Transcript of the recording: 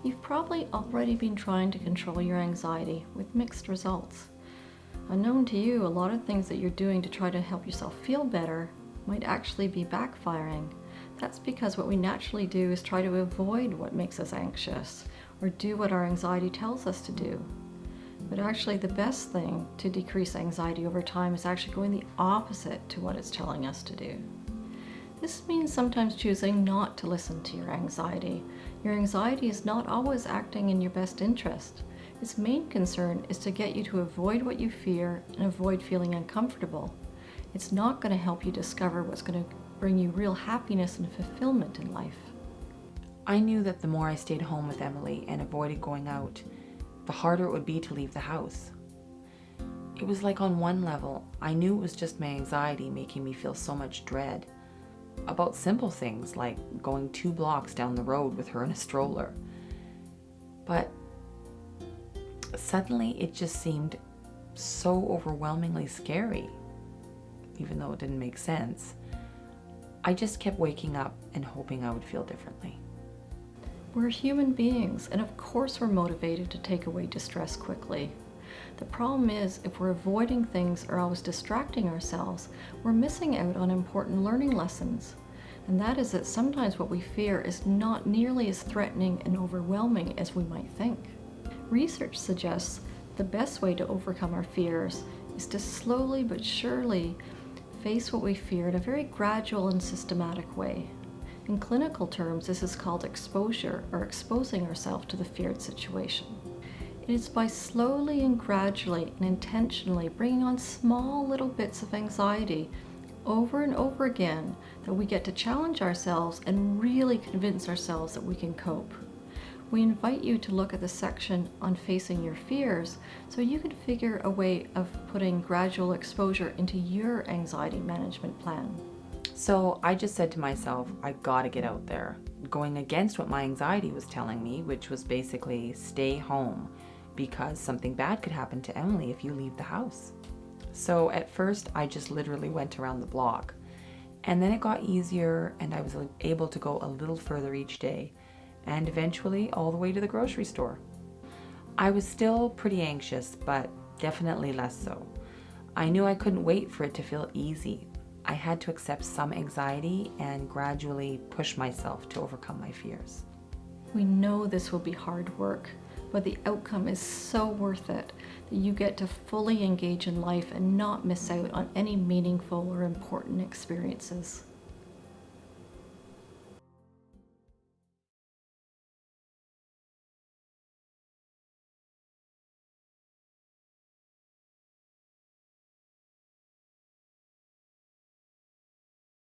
You've probably already been trying to control your anxiety with mixed results. Unknown to you, a lot of things that you're doing to try to help yourself feel better might actually be backfiring. That's because what we naturally do is try to avoid what makes us anxious or do what our anxiety tells us to do. But actually the best thing to decrease anxiety over time is actually going the opposite to what it's telling us to do. This means sometimes choosing not to listen to your anxiety. Your anxiety is not always acting in your best interest. Its main concern is to get you to avoid what you fear and avoid feeling uncomfortable. It's not going to help you discover what's going to bring you real happiness and fulfillment in life. I knew that the more I stayed home with Emily and avoided going out, the harder it would be to leave the house. It was like on one level, I knew it was just my anxiety making me feel so much dread about simple things like going 2 blocks down the road with her in a stroller. But suddenly it just seemed so overwhelmingly scary, even though it didn't make sense. I just kept waking up and hoping I would feel differently. We're human beings, and of course we're motivated to take away distress quickly. The problem is, if we're avoiding things or always distracting ourselves, we're missing out on important learning lessons. And that is that sometimes what we fear is not nearly as threatening and overwhelming as we might think. Research suggests the best way to overcome our fears is to slowly but surely face what we fear in a very gradual and systematic way. In clinical terms, this is called exposure, or exposing ourselves to the feared situation. It is by slowly and gradually and intentionally bringing on small little bits of anxiety over and over again that we get to challenge ourselves and really convince ourselves that we can cope. We invite you to look at the section on facing your fears so you can figure a way of putting gradual exposure into your anxiety management plan. So I just said to myself, I gotta get out there, going against what my anxiety was telling me, which was basically stay home because something bad could happen to Emily if you leave the house. So at first I just literally went around the block, and then it got easier and I was able to go a little further each day, and eventually all the way to the grocery store. I was still pretty anxious, but definitely less so. I knew I couldn't wait for it to feel easy. I had to accept some anxiety and gradually push myself to overcome my fears. We know this will be hard work, but the outcome is so worth it that you get to fully engage in life and not miss out on any meaningful or important experiences.